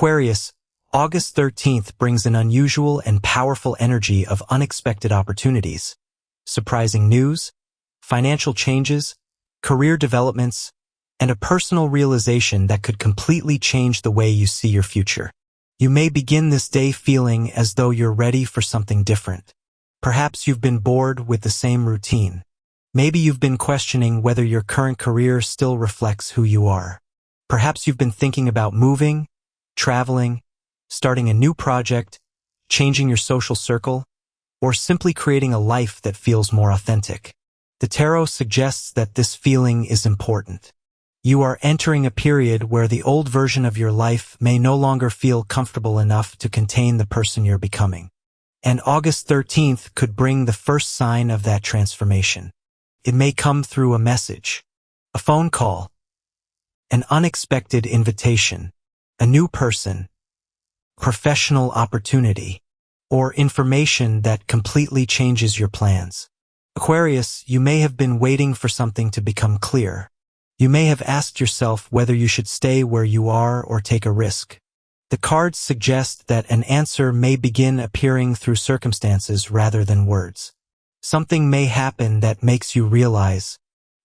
Aquarius, August 13th brings an unusual and powerful energy of unexpected opportunities, surprising news, financial changes, career developments, and a personal realization that could completely change the way you see your future. You may begin this day feeling as though you're ready for something different. Perhaps you've been bored with the same routine. Maybe you've been questioning whether your current career still reflects who you are. Perhaps you've been thinking about moving, traveling, starting a new project, changing your social circle, or simply creating a life that feels more authentic. The tarot suggests that this feeling is important. You are entering a period where the old version of your life may no longer feel comfortable enough to contain the person you're becoming. And August 13th could bring the first sign of that transformation. It may come through a message, a phone call, an unexpected invitation, a new person, professional opportunity, or information that completely changes your plans. Aquarius, you may have been waiting for something to become clear. You may have asked yourself whether you should stay where you are or take a risk. The cards suggest that an answer may begin appearing through circumstances rather than words. Something may happen that makes you realize,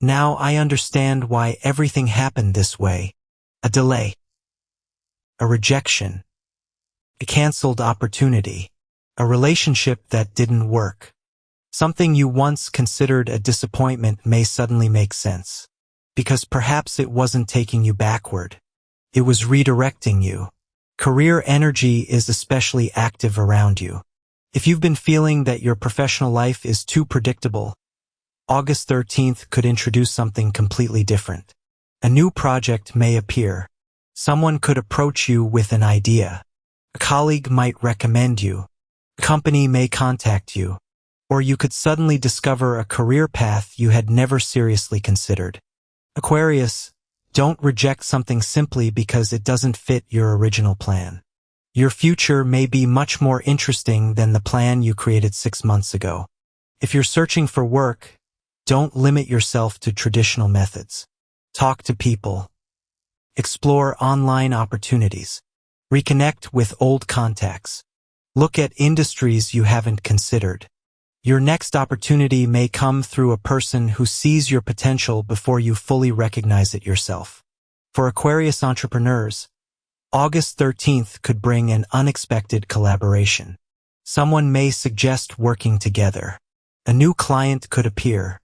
now I understand why everything happened this way. A delay, a rejection, a canceled opportunity, a relationship that didn't work. Something you once considered a disappointment may suddenly make sense, because perhaps it wasn't taking you backward. It was redirecting you. Career energy is especially active around you. If you've been feeling that your professional life is too predictable, August 13th could introduce something completely different. A new project may appear. Someone could approach you with an idea. A colleague might recommend you. A company may contact you. Or you could suddenly discover a career path you had never seriously considered. Aquarius, don't reject something simply because it doesn't fit your original plan. Your future may be much more interesting than the plan you created 6 months ago. If you're searching for work, don't limit yourself to traditional methods. Talk to people. Explore online opportunities. Reconnect with old contacts. Look at industries you haven't considered. Your next opportunity may come through a person who sees your potential before you fully recognize it yourself. For Aquarius entrepreneurs, August 13th could bring an unexpected collaboration. Someone may suggest working together. A new client could appear.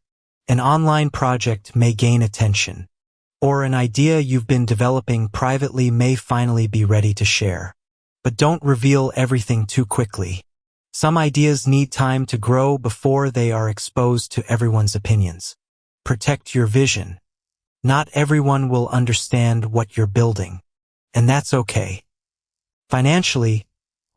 An online project may gain attention. Or an idea you've been developing privately may finally be ready to share. But don't reveal everything too quickly. Some ideas need time to grow before they are exposed to everyone's opinions. Protect your vision. Not everyone will understand what you're building, and that's okay. Financially,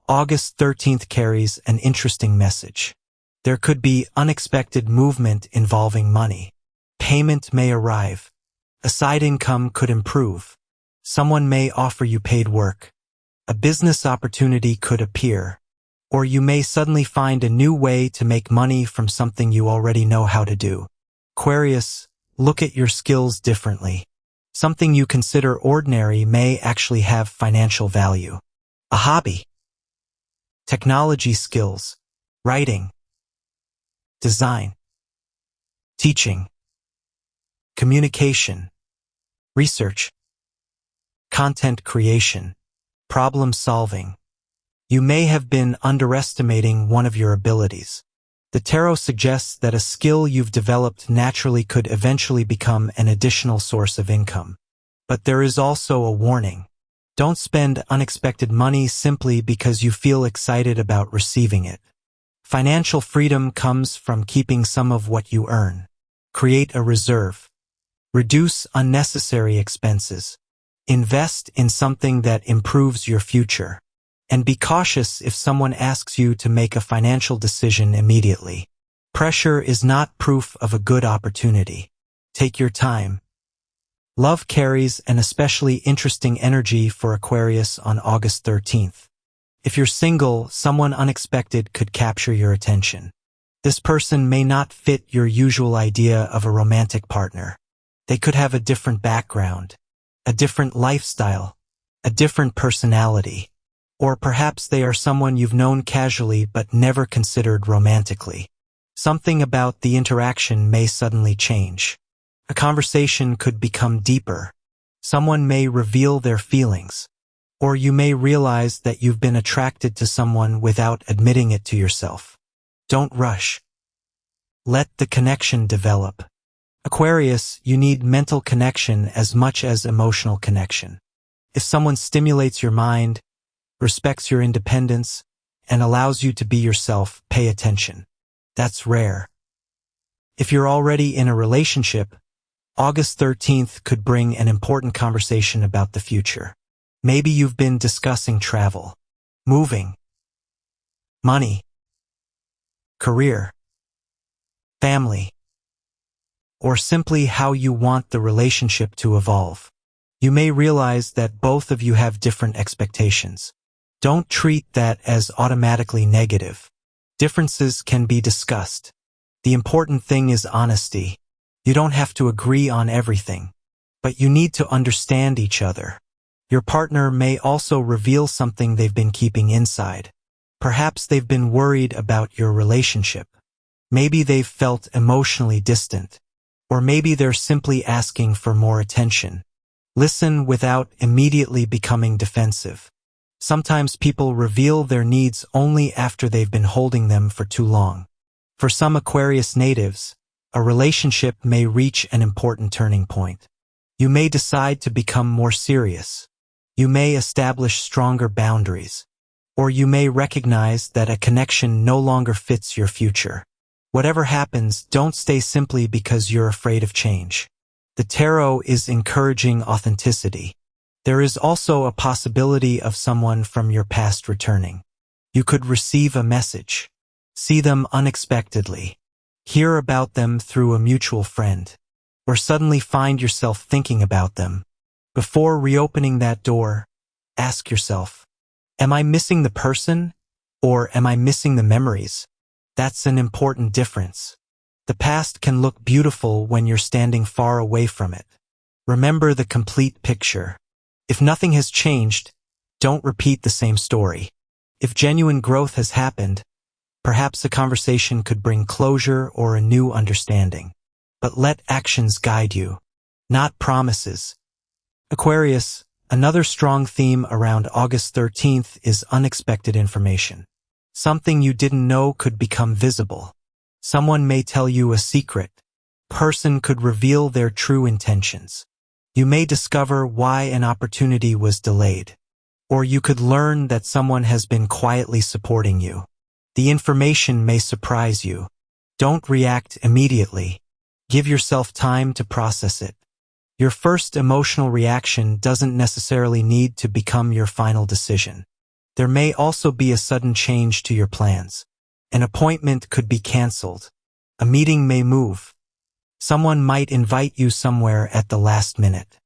August 13th carries an interesting message. There could be unexpected movement involving money. Payment may arrive. A side income could improve. Someone may offer you paid work. A business opportunity could appear. Or you may suddenly find a new way to make money from something you already know how to do. Aquarius, look at your skills differently. Something you consider ordinary may actually have financial value. A hobby, technology skills, writing, design, teaching, communication, research, content creation, problem solving. You may have been underestimating one of your abilities. The tarot suggests that a skill you've developed naturally could eventually become an additional source of income. But there is also a warning. Don't spend unexpected money simply because you feel excited about receiving it. Financial freedom comes from keeping some of what you earn. Create a reserve. Reduce unnecessary expenses. Invest in something that improves your future. And be cautious if someone asks you to make a financial decision immediately. Pressure is not proof of a good opportunity. Take your time. Love carries an especially interesting energy for Aquarius on August 13th. If you're single, someone unexpected could capture your attention. This person may not fit your usual idea of a romantic partner. They could have a different background, a different lifestyle, a different personality, or perhaps they are someone you've known casually but never considered romantically. Something about the interaction may suddenly change. A conversation could become deeper. Someone may reveal their feelings, or you may realize that you've been attracted to someone without admitting it to yourself. Don't rush. Let the connection develop. Aquarius, you need mental connection as much as emotional connection. If someone stimulates your mind, respects your independence, and allows you to be yourself, pay attention. That's rare. If you're already in a relationship, August 13th could bring an important conversation about the future. Maybe you've been discussing travel, moving, money, career, family, or simply how you want the relationship to evolve. You may realize that both of you have different expectations. Don't treat that as automatically negative. Differences can be discussed. The important thing is honesty. You don't have to agree on everything, but you need to understand each other. Your partner may also reveal something they've been keeping inside. Perhaps they've been worried about your relationship. Maybe they've felt emotionally distant. Or maybe they're simply asking for more attention. Listen without immediately becoming defensive. Sometimes people reveal their needs only after they've been holding them for too long. For some Aquarius natives, a relationship may reach an important turning point. You may decide to become more serious. You may establish stronger boundaries. Or you may recognize that a connection no longer fits your future. Whatever happens, don't stay simply because you're afraid of change. The tarot is encouraging authenticity. There is also a possibility of someone from your past returning. You could receive a message, see them unexpectedly, hear about them through a mutual friend, or suddenly find yourself thinking about them. Before reopening that door, ask yourself, am I missing the person, or am I missing the memories? That's an important difference. The past can look beautiful when you're standing far away from it. Remember the complete picture. If nothing has changed, don't repeat the same story. If genuine growth has happened, perhaps a conversation could bring closure or a new understanding. But let actions guide you, not promises. Aquarius, another strong theme around August 13th is unexpected information. Something you didn't know could become visible. Someone may tell you a secret. Person could reveal their true intentions. You may discover why an opportunity was delayed. Or you could learn that someone has been quietly supporting you. The information may surprise you. Don't react immediately. Give yourself time to process it. Your first emotional reaction doesn't necessarily need to become your final decision. There may also be a sudden change to your plans. An appointment could be canceled. A meeting may move. Someone might invite you somewhere at the last minute.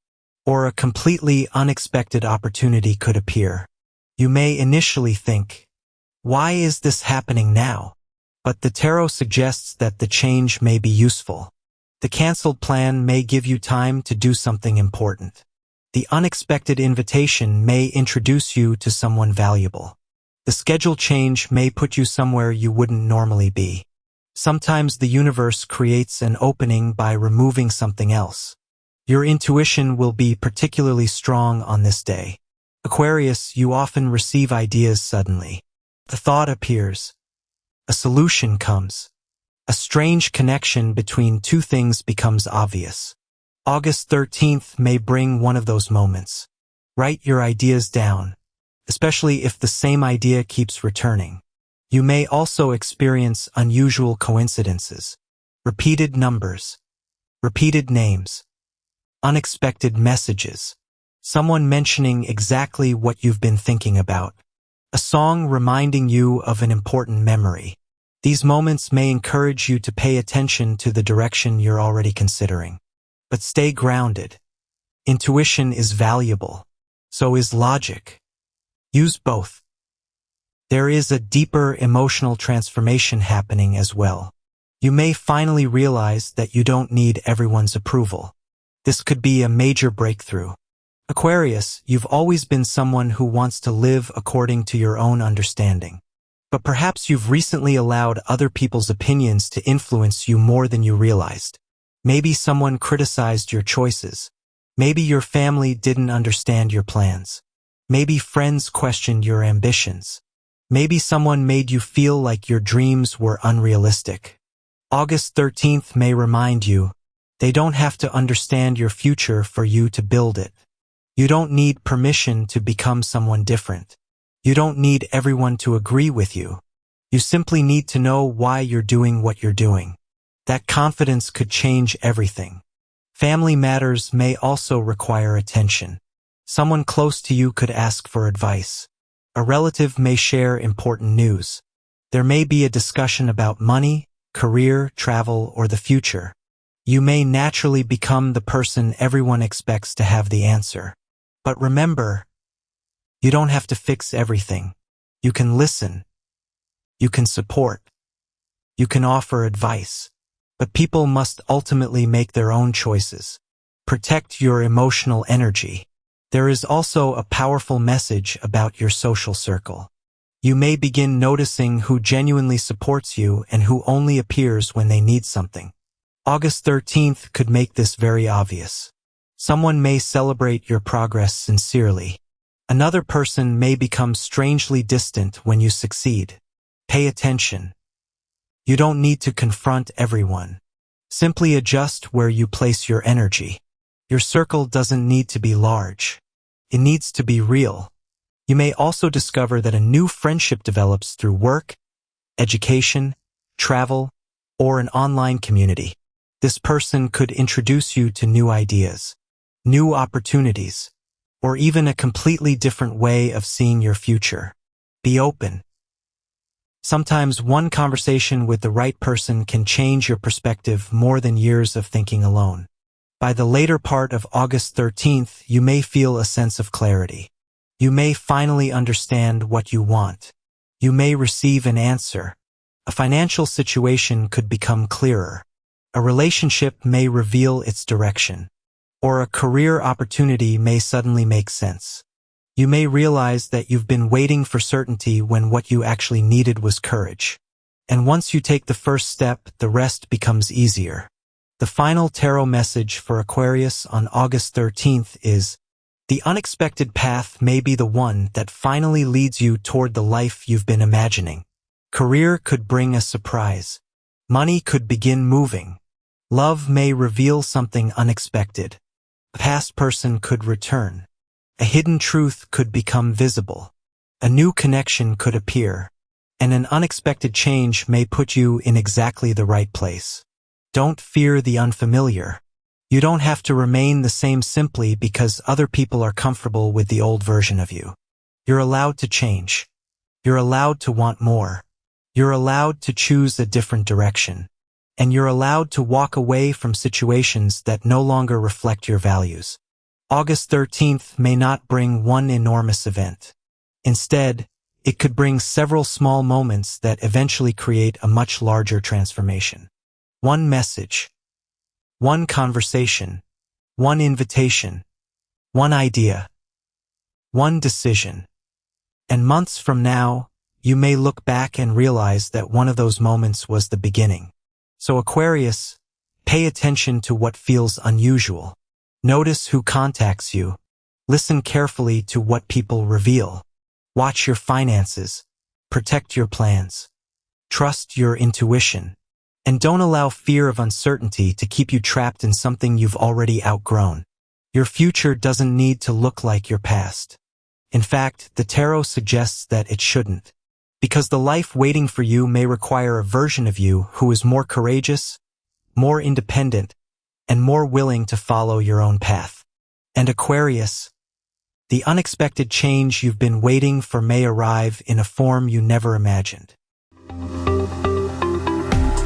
Or a completely unexpected opportunity could appear. You may initially think, why is this happening now? But the tarot suggests that the change may be useful. The canceled plan may give you time to do something important. The unexpected invitation may introduce you to someone valuable. The schedule change may put you somewhere you wouldn't normally be. Sometimes the universe creates an opening by removing something else. Your intuition will be particularly strong on this day. Aquarius, you often receive ideas suddenly. The thought appears. A solution comes. A strange connection between two things becomes obvious. August 13th may bring one of those moments. Write your ideas down, especially if the same idea keeps returning. You may also experience unusual coincidences, repeated numbers, repeated names, unexpected messages, someone mentioning exactly what you've been thinking about, a song reminding you of an important memory. These moments may encourage you to pay attention to the direction you're already considering. But stay grounded. Intuition is valuable. So is logic. Use both. There is a deeper emotional transformation happening as well. You may finally realize that you don't need everyone's approval. This could be a major breakthrough. Aquarius, you've always been someone who wants to live according to your own understanding. But perhaps you've recently allowed other people's opinions to influence you more than you realized. Maybe someone criticized your choices. Maybe your family didn't understand your plans. Maybe friends questioned your ambitions. Maybe someone made you feel like your dreams were unrealistic. August 13th may remind you, they don't have to understand your future for you to build it. You don't need permission to become someone different. You don't need everyone to agree with you. You simply need to know why you're doing what you're doing. That confidence could change everything. Family matters may also require attention. Someone close to you could ask for advice. A relative may share important news. There may be a discussion about money, career, travel, or the future. You may naturally become the person everyone expects to have the answer. But remember, you don't have to fix everything. You can listen. You can support. You can offer advice. But people must ultimately make their own choices. Protect your emotional energy. There is also a powerful message about your social circle. You may begin noticing who genuinely supports you and who only appears when they need something. August 13th could make this very obvious. Someone may celebrate your progress sincerely. Another person may become strangely distant when you succeed. Pay attention. You don't need to confront everyone. Simply adjust where you place your energy. Your circle doesn't need to be large. It needs to be real. You may also discover that a new friendship develops through work, education, travel, or an online community. This person could introduce you to new ideas, new opportunities, or even a completely different way of seeing your future. Be open. Sometimes one conversation with the right person can change your perspective more than years of thinking alone. By the later part of August 13th, you may feel a sense of clarity. You may finally understand what you want. You may receive an answer. A financial situation could become clearer. A relationship may reveal its direction. Or a career opportunity may suddenly make sense. You may realize that you've been waiting for certainty when what you actually needed was courage. And once you take the first step, the rest becomes easier. The final tarot message for Aquarius on August 13th is, the unexpected path may be the one that finally leads you toward the life you've been imagining. Career could bring a surprise. Money could begin moving. Love may reveal something unexpected. A past person could return. A hidden truth could become visible. A new connection could appear. And an unexpected change may put you in exactly the right place. Don't fear the unfamiliar. You don't have to remain the same simply because other people are comfortable with the old version of you. You're allowed to change. You're allowed to want more. You're allowed to choose a different direction. And you're allowed to walk away from situations that no longer reflect your values. August 13th may not bring one enormous event. Instead, it could bring several small moments that eventually create a much larger transformation. One message, one conversation, one invitation, one idea, one decision. And months from now, you may look back and realize that one of those moments was the beginning. So Aquarius, pay attention to what feels unusual. Notice who contacts you. Listen carefully to what people reveal. Watch your finances. Protect your plans. Trust your intuition. And don't allow fear of uncertainty to keep you trapped in something you've already outgrown. Your future doesn't need to look like your past. In fact, the tarot suggests that it shouldn't. Because the life waiting for you may require a version of you who is more courageous, more independent, and more willing to follow your own path. And Aquarius, the unexpected change you've been waiting for may arrive in a form you never imagined.